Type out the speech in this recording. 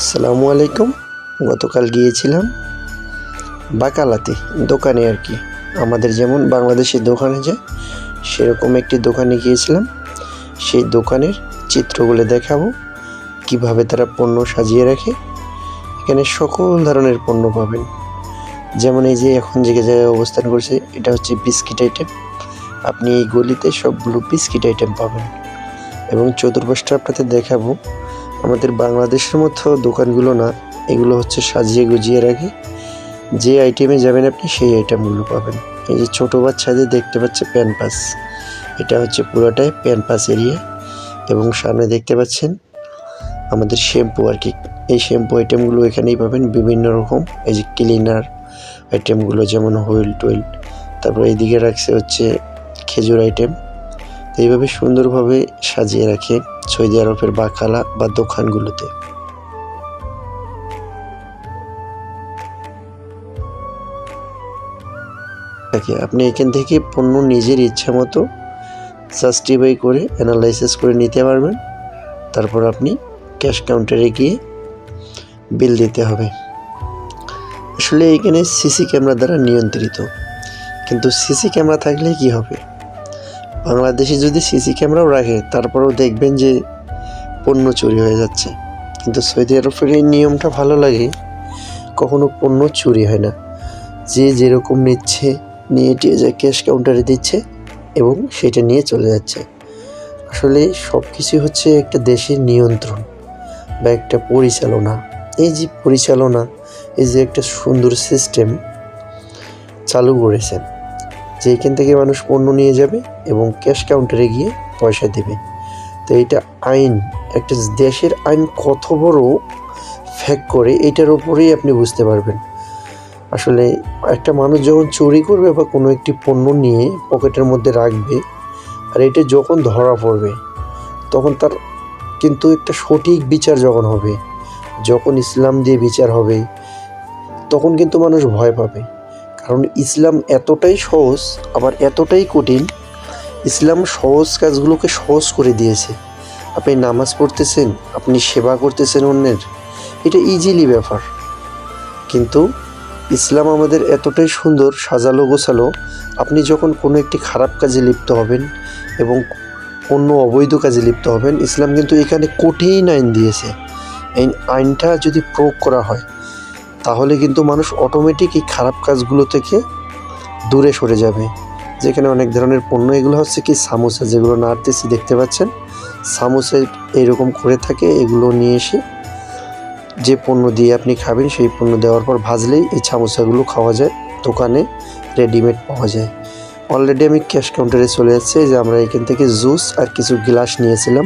আসসালামু আলাইকুম। গতকাল গিয়েছিলাম বাকালাতে দোকানে আর কি, আমাদের যেমন বাংলাদেশি দোকানে যায় সেরকম একটি দোকানে গিয়েছিলাম। সেই দোকানের চিত্রগুলো দেখাবো, কিভাবে তারা পণ্য সাজিয়ে রাখে। এখানে সকল ধরনের পণ্য পাবেন, যেমন এই যে এখন যে জায়গায় অবস্থান করছে এটা হচ্ছে বিস্কিট আইটেম। আপনি এই গলিতে সবগুলো বিস্কিট আইটেম পাবেন এবং চতুর্পাশটা আপনাদের দেখাবো। আমাদের বাংলাদেশের মতো দোকানগুলো না, এগুলো হচ্ছে সাজিয়ে গুজিয়ে রাখে। যে আইটেমে যাবেন আপনি সেই আইটেমগুলো পাবেন। এই যে ছোটো বাচ্চাদের দেখতে পাচ্ছে প্যাম্পাস, এটা হচ্ছে পুরোটাই প্যাম্পাস এরিয়া। এবং সামনে দেখতে পাচ্ছেন আমাদের শ্যাম্পু আর কি, এই শ্যাম্পু আইটেমগুলো এখানেই পাবেন বিভিন্ন রকম। এই যে ক্লিনার আইটেমগুলো যেমন হুইল টুইল, তারপর এইদিকে রাখছে হচ্ছে খেজুর আইটেম। এইভাবে সুন্দরভাবে সাজিয়ে রাখে সৌদি আরবের বাকালা বা দোকানগুলোতে। আপনি এখান থেকে পণ্য নিজের ইচ্ছা মতো জাস্টিফাই করে অ্যানালাইসিস করে নিতে পারবেন। তারপর আপনি ক্যাশ কাউন্টারে গিয়ে বিল দিতে হবে। আসলে এখানে সিসি ক্যামেরা দ্বারা নিয়ন্ত্রিত, কিন্তু সিসি ক্যামেরা থাকলে কি হবে, বাংলাদেশে যদি সিসি ক্যামেরাও রাখে তারপরেও দেখবেন যে পণ্য চুরি হয়ে যাচ্ছে। কিন্তু সৌদি আরবের এই নিয়মটা ভালো লাগে, কখনো পণ্য চুরি হয় না। যে যেরকম নিচ্ছে নিয়ে টিয়ে যা ক্যাশ কাউন্টারে দিচ্ছে এবং সেটা নিয়ে চলে যাচ্ছে। আসলে সব কিছু হচ্ছে একটা দেশের নিয়ন্ত্রণ বা একটা পরিচালনা। এই যে পরিচালনা, এই যে একটা সুন্দর সিস্টেম চালু করেছেন যে এখান থেকে মানুষ পণ্য নিয়ে যাবে এবং ক্যাশ কাউন্টারে গিয়ে পয়সা দেবে। তো এইটা আইন, একটা দেশের আইন কত বড় ফ্যাক করে এটার উপরেই আপনি বুঝতে পারবেন। আসলে একটা মানুষ যখন চুরি করবে বা কোনো একটি পণ্য নিয়ে পকেটের মধ্যে রাখবে, আর এটা যখন ধরা পড়বে তখন তার কিন্তু একটা সঠিক বিচার যখন হবে, যখন ইসলাম দিয়ে বিচার হবে, তখন কিন্তু মানুষ ভয় পাবে। কারণ ইসলাম এতটাই সহজ আবার এতটাই কঠিন। ইসলাম সহজ কাজগুলোকে সহজ করে দিয়েছে। আপনি নামাজ পড়তেছেন, আপনি সেবা করতেছেন অন্যের, এটা ইজিলি ব্যাপার। কিন্তু ইসলাম আমাদের এতটাই সুন্দর সাজালো গোছালো, আপনি যখন কোনো একটি খারাপ কাজে লিপ্ত হবেন এবং অন্য অবৈধ কাজে লিপ্ত হবেন, ইসলাম কিন্তু এখানে কঠিন আইন দিয়েছে। এই আইনটা যদি প্রয়োগ করা হয় তাহলে কিন্তু মানুষ অটোমেটিক এই খারাপ কাজগুলো থেকে দূরে সরে যাবে। যেখানে অনেক ধরনের পণ্য, এগুলো হচ্ছে কি সামোসা, যেগুলো নাড়তেছি দেখতে পাচ্ছেন, সামোসা এইরকম করে থাকে। এগুলো নিয়ে এসে যে পণ্য দিয়ে আপনি খাবেন সেই পণ্য দেওয়ার পর ভাজলেই এই সামোসাগুলো খাওয়া যায়। দোকানে রেডিমেড পাওয়া যায়। অলরেডি আমি ক্যাশ কাউন্টারে চলে যাচ্ছি, যে আমরা এখান থেকে জুস আর কিছু গ্লাস নিয়েছিলাম।